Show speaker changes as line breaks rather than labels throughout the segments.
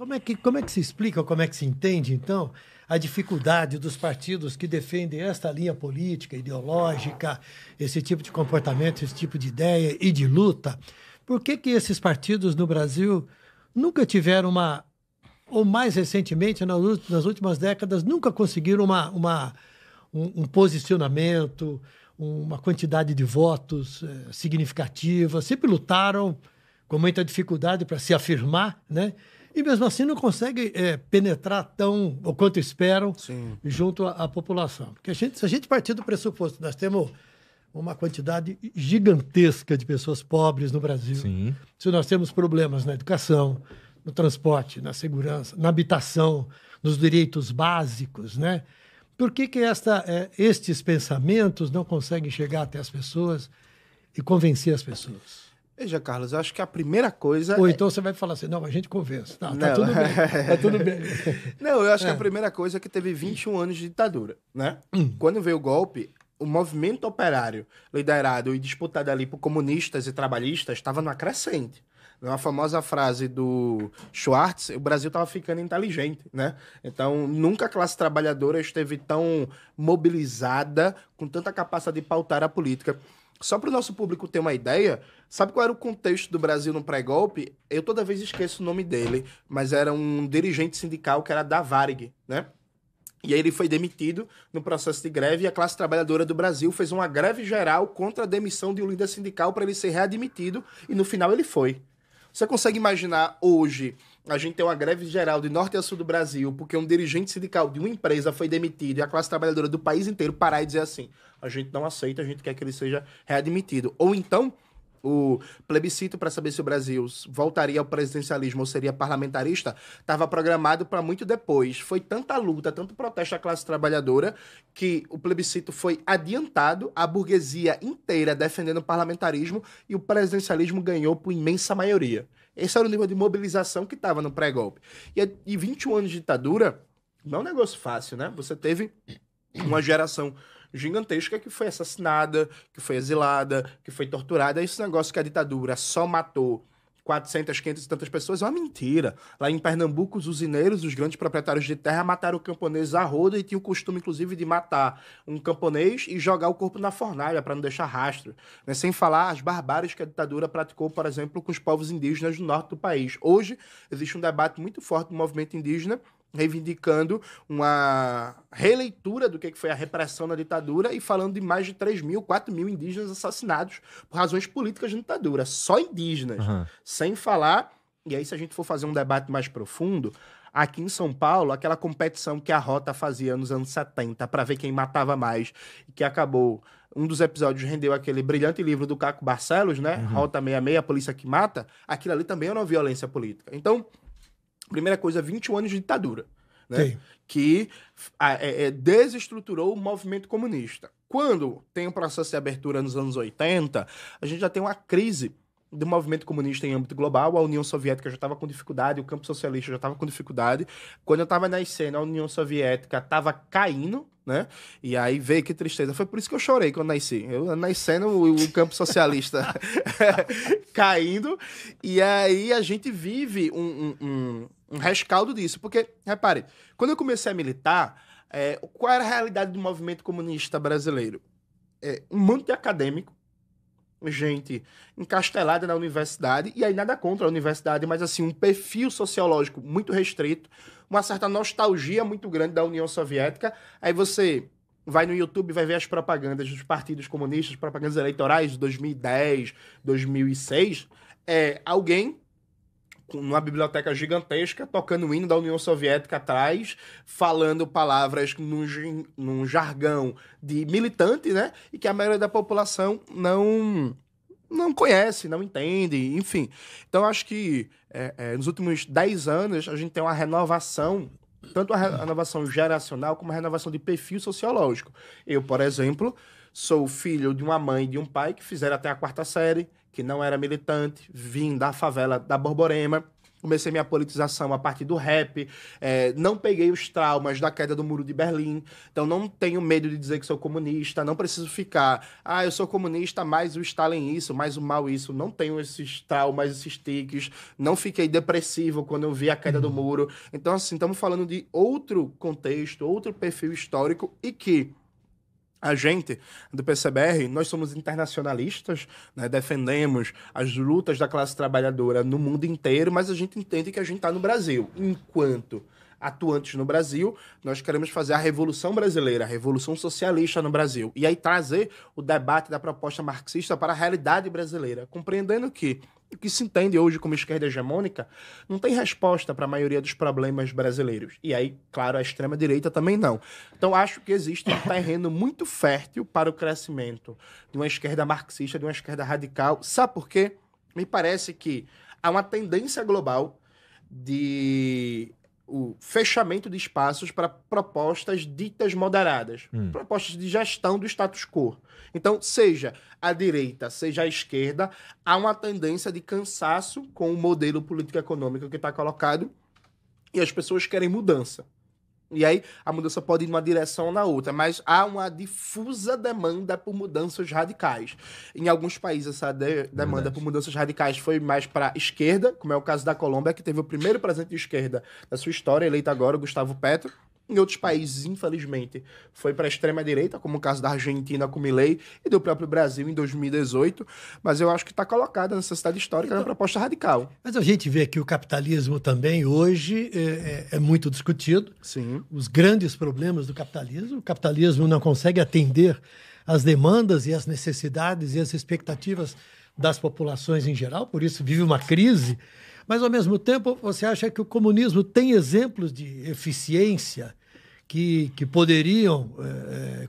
Como é que se explica, como é que se entende, então, a dificuldade dos partidos que defendem esta linha política, ideológica, esse tipo de comportamento, esse tipo de ideia e de luta? Por que que esses partidos no Brasil nunca tiveram ou mais recentemente, nas últimas décadas, nunca conseguiram um posicionamento, uma quantidade de votos significativa, sempre lutaram com muita dificuldade para se afirmar, né? E mesmo assim não conseguem penetrar o quanto esperam
Sim.
junto à população. Porque se a gente partir do pressuposto, nós temos uma quantidade gigantesca de pessoas pobres no Brasil.
Sim.
Se nós temos problemas na educação, no transporte, na segurança, na habitação, nos direitos básicos, né? Por que estes pensamentos não conseguem chegar até as pessoas e convencer as pessoas?
Veja, Carlos, eu acho que a primeira coisa...
Ou então você vai falar assim, não, a gente convence. Tá
Não.
tudo bem, tá tudo bem.
Não, eu acho que a primeira coisa é que teve 21 anos de ditadura, né? Quando veio o golpe, o movimento operário, liderado e disputado ali por comunistas e trabalhistas, estava numa crescente. Uma famosa frase do Schwartz, o Brasil estava ficando inteligente, né? Então, nunca a classe trabalhadora esteve tão mobilizada, com tanta capacidade de pautar a política. Só para o nosso público ter uma ideia, sabe qual era o contexto do Brasil no pré-golpe? Eu toda vez esqueço o nome dele, mas era um dirigente sindical que era da Varig, né? E aí ele foi demitido no processo de greve e a classe trabalhadora do Brasil fez uma greve geral contra a demissão de um líder sindical para ele ser readmitido e no final ele foi. Você consegue imaginar hoje a gente ter uma greve geral de norte a sul do Brasil porque um dirigente sindical de uma empresa foi demitido e a classe trabalhadora do país inteiro parar e dizer assim, a gente não aceita, a gente quer que ele seja readmitido. Ou então, o plebiscito para saber se o Brasil voltaria ao presidencialismo ou seria parlamentarista estava programado para muito depois. Foi tanta luta, tanto protesto da classe trabalhadora que o plebiscito foi adiantado, a burguesia inteira defendendo o parlamentarismo e o presidencialismo ganhou por imensa maioria. Esse era o nível de mobilização que estava no pré-golpe. E 21 anos de ditadura não é um negócio fácil, né? Você teve uma geração gigantesca que foi assassinada, que foi exilada, que foi torturada. Esse negócio que a ditadura só matou 400, 500 e tantas pessoas é uma mentira. Lá em Pernambuco, os usineiros, os grandes proprietários de terra, mataram camponeses a rodo e tinham o costume, inclusive, de matar um camponês e jogar o corpo na fornalha para não deixar rastro. Né? Sem falar as barbáries que a ditadura praticou, por exemplo, com os povos indígenas do norte do país. Hoje, existe um debate muito forte do movimento indígena reivindicando uma releitura do que foi a repressão na ditadura e falando de mais de 3 mil, 4 mil indígenas assassinados por razões políticas de ditadura, só indígenas. Sem falar, e aí se a gente for fazer um debate mais profundo, aqui em São Paulo, aquela competição que a Rota fazia nos anos 70 para ver quem matava mais, e que acabou, um dos episódios rendeu aquele brilhante livro do Caco Barcelos, né? Rota 66, a polícia que mata, aquilo ali também era uma violência política. Então, primeira coisa, 21 anos de ditadura, né? Que desestruturou o movimento comunista. Quando tem um processo de abertura nos anos 80, a gente já tem uma crise do movimento comunista em âmbito global. A União Soviética já estava com dificuldade, o campo socialista já estava com dificuldade. Quando eu estava nascendo, a União Soviética estava caindo, né? E aí veio que tristeza. Foi por isso que eu chorei quando nasci. Eu nascendo o campo socialista caindo. E aí a gente vive um rescaldo disso. Porque, repare, quando eu comecei a militar, qual era a realidade do movimento comunista brasileiro? Um monte de acadêmico, gente encastelada na universidade, e aí nada contra a universidade, mas assim, um perfil sociológico muito restrito, uma certa nostalgia muito grande da União Soviética. Aí você vai no YouTube e vai ver as propagandas dos partidos comunistas, propagandas eleitorais de 2010, 2006, alguém numa biblioteca gigantesca, tocando o hino da União Soviética atrás, falando palavras num jargão de militante, né? E que a maioria da população não conhece, não entende, enfim. Então, acho que nos últimos 10 anos a gente tem uma renovação, tanto a renovação geracional como a renovação de perfil sociológico. Eu, por exemplo, sou filho de uma mãe e de um pai que fizeram até a 4ª série, que não era militante, vim da favela da Borborema, comecei minha politização a partir do rap, não peguei os traumas da queda do Muro de Berlim, então não tenho medo de dizer que sou comunista, não preciso ficar, eu sou comunista, mais o Stalin isso, mais o Mao isso, não tenho esses traumas, esses tiques, não fiquei depressivo quando eu vi a queda do muro. Então, assim, estamos falando de outro contexto, outro perfil histórico e que a gente, do PCBR, nós somos internacionalistas, né, defendemos as lutas da classe trabalhadora no mundo inteiro, mas a gente entende que a gente está no Brasil. Enquanto atuantes no Brasil, nós queremos fazer a Revolução Brasileira, a Revolução Socialista no Brasil. E aí trazer o debate da proposta marxista para a realidade brasileira, compreendendo que o que se entende hoje como esquerda hegemônica não tem resposta para a maioria dos problemas brasileiros. E aí, claro, a extrema-direita também não. Então, acho que existe um terreno muito fértil para o crescimento de uma esquerda marxista, de uma esquerda radical. Sabe por quê? Me parece que há uma tendência global de o fechamento de espaços para propostas ditas moderadas, propostas de gestão do status quo. Então, seja a direita, seja a esquerda, há uma tendência de cansaço com o modelo político-econômico que está colocado e as pessoas querem mudança. E aí a mudança pode ir numa direção ou na outra, mas há uma difusa demanda por mudanças radicais. Em alguns países essa demanda por mudanças radicais foi mais para a esquerda, como é o caso da Colômbia, que teve o primeiro presidente de esquerda da sua história, eleito agora, o Gustavo Petro. Em outros países, infelizmente, foi para a extrema-direita, como o caso da Argentina com Milei e do próprio Brasil em 2018. Mas eu acho que está colocada a necessidade histórica da proposta radical.
Mas a gente vê que o capitalismo também hoje é muito discutido.
Sim.
Os grandes problemas do capitalismo. O capitalismo não consegue atender às demandas e às necessidades e às expectativas das populações em geral, por isso vive uma crise. Mas, ao mesmo tempo, você acha que o comunismo tem exemplos de eficiência que poderiam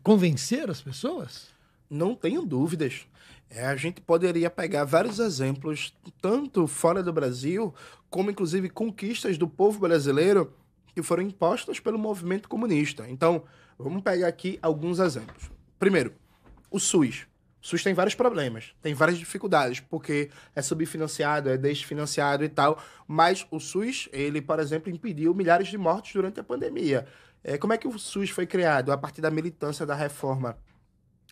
convencer as pessoas?
Não tenho dúvidas. A gente poderia pegar vários exemplos, tanto fora do Brasil, como inclusive conquistas do povo brasileiro que foram impostas pelo movimento comunista. Então, vamos pegar aqui alguns exemplos. Primeiro, o SUS. O SUS tem vários problemas, tem várias dificuldades, porque é subfinanciado, é desfinanciado e tal, mas o SUS, ele, por exemplo, impediu milhares de mortes durante a pandemia. Como é que o SUS foi criado? A partir da militância da reforma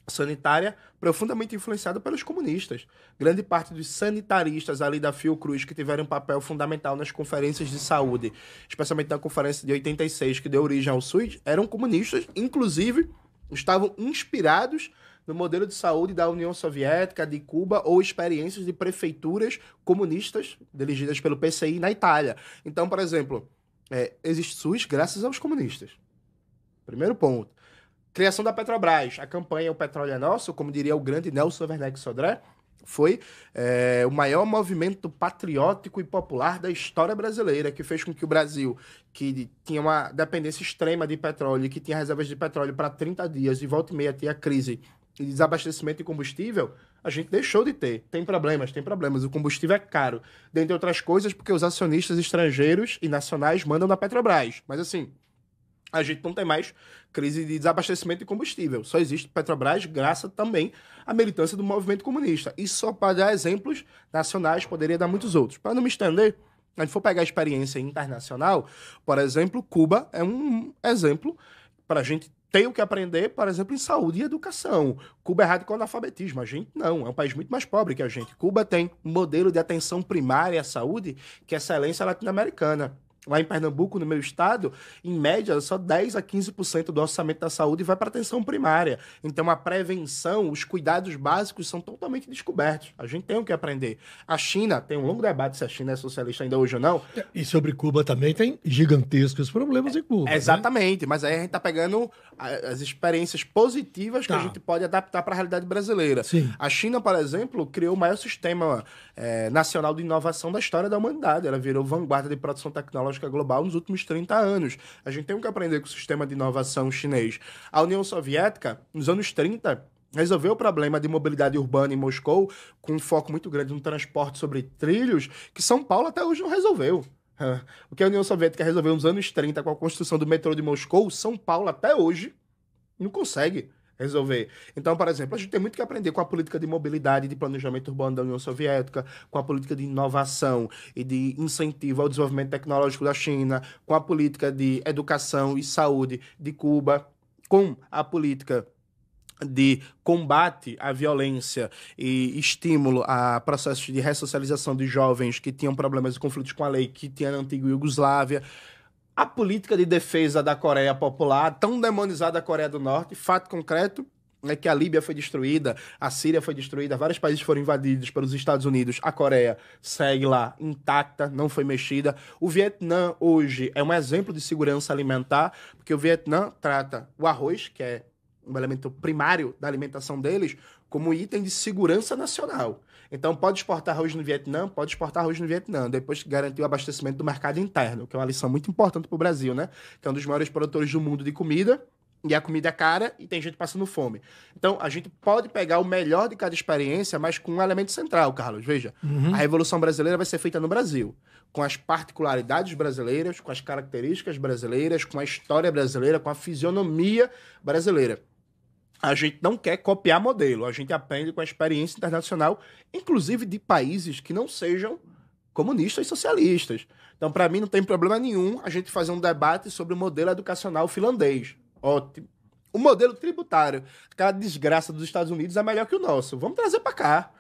sanitária, profundamente influenciada pelos comunistas. Grande parte dos sanitaristas ali da Fiocruz, que tiveram um papel fundamental nas conferências de saúde, especialmente na conferência de 86, que deu origem ao SUS, eram comunistas, inclusive estavam inspirados no modelo de saúde da União Soviética, de Cuba, ou experiências de prefeituras comunistas dirigidas pelo PCI na Itália. Então, por exemplo, existe SUS graças aos comunistas. Primeiro ponto. Criação da Petrobras. A campanha O Petróleo é Nosso, como diria o grande Nelson Werneck Sodré, foi o maior movimento patriótico e popular da história brasileira, que fez com que o Brasil, que tinha uma dependência extrema de petróleo, que tinha reservas de petróleo para 30 dias, e volta e meia tinha crise de desabastecimento de combustível, a gente deixou de ter. Tem problemas. O combustível é caro. Dentre outras coisas, porque os acionistas estrangeiros e nacionais mandam na Petrobras. Mas assim, a gente não tem mais crise de desabastecimento de combustível. Só existe Petrobras graças também à militância do movimento comunista. E só para dar exemplos nacionais, poderia dar muitos outros. Para não me estender, a gente for pegar a experiência internacional, por exemplo, Cuba é um exemplo para a gente ter o que aprender, por exemplo, em saúde e educação. Cuba é radical no analfabetismo, a gente não, é um país muito mais pobre que a gente. Cuba tem um modelo de atenção primária à saúde que é excelência latino-americana. Lá em Pernambuco, no meu estado, em média, só 10 a 15% do orçamento da saúde vai para atenção primária. Então, a prevenção, os cuidados básicos são totalmente descobertos. A gente tem o que aprender. A China, tem um longo debate se a China é socialista ainda hoje ou não.
E sobre Cuba também tem gigantescos problemas em Cuba.
Exatamente, né? Mas aí a gente está pegando as experiências positivas que a gente pode adaptar para a realidade brasileira.
Sim.
A China, por exemplo, criou o maior sistema nacional de inovação da história da humanidade. Ela virou vanguarda de produção tecnológica global nos últimos 30 anos. A gente tem o que aprender com o sistema de inovação chinês. A União Soviética, nos anos 30, resolveu o problema de mobilidade urbana em Moscou com um foco muito grande no transporte sobre trilhos, que São Paulo até hoje não resolveu. O que a União Soviética resolveu nos anos 30 com a construção do metrô de Moscou, São Paulo até hoje não consegue resolver. Então, por exemplo, a gente tem muito que aprender com a política de mobilidade e de planejamento urbano da União Soviética, com a política de inovação e de incentivo ao desenvolvimento tecnológico da China, com a política de educação e saúde de Cuba, com a política de combate à violência e estímulo a processos de ressocialização de jovens que tinham problemas e conflitos com a lei que tinha na antiga Iugoslávia. A política de defesa da Coreia Popular, tão demonizada a Coreia do Norte, fato concreto é que a Líbia foi destruída, a Síria foi destruída, vários países foram invadidos pelos Estados Unidos, a Coreia segue lá intacta, não foi mexida. O Vietnã hoje é um exemplo de segurança alimentar, porque o Vietnã trata o arroz, que é um elemento primário da alimentação deles, como item de segurança nacional. Então, pode exportar arroz no Vietnã, pode exportar arroz no Vietnã, depois que garantir o abastecimento do mercado interno, que é uma lição muito importante para o Brasil, né? Que é um dos maiores produtores do mundo de comida, e a comida é cara e tem gente passando fome. Então, a gente pode pegar o melhor de cada experiência, mas com um elemento central, Carlos. Veja, a Revolução Brasileira vai ser feita no Brasil, com as particularidades brasileiras, com as características brasileiras, com a história brasileira, com a fisionomia brasileira. A gente não quer copiar modelo, a gente aprende com a experiência internacional, inclusive de países que não sejam comunistas e socialistas. Então, para mim, não tem problema nenhum a gente fazer um debate sobre o modelo educacional finlandês. Ótimo. O modelo tributário, aquela desgraça dos Estados Unidos, é melhor que o nosso. Vamos trazer para cá.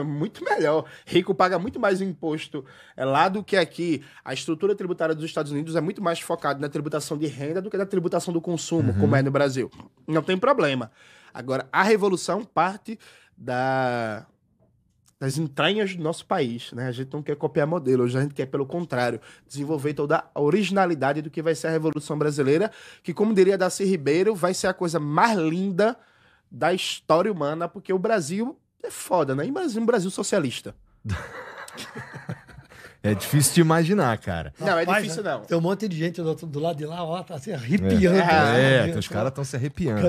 Muito melhor. Rico paga muito mais imposto lá do que aqui. A estrutura tributária dos Estados Unidos é muito mais focada na tributação de renda do que na tributação do consumo, como é no Brasil. Não tem problema. Agora, a revolução parte das entranhas do nosso país, né? A gente não quer copiar modelo, a gente quer, pelo contrário, desenvolver toda a originalidade do que vai ser a Revolução Brasileira, que, como diria Darcy Ribeiro, vai ser a coisa mais linda da história humana, porque o Brasil é foda, né? Imagina um Brasil socialista.
É difícil de imaginar, cara.
Não,
Rapaz,
é difícil,
né?
não.
Tem um monte de gente do lado de lá, ó, tá se arrepiando.
Os caras estão se arrepiando.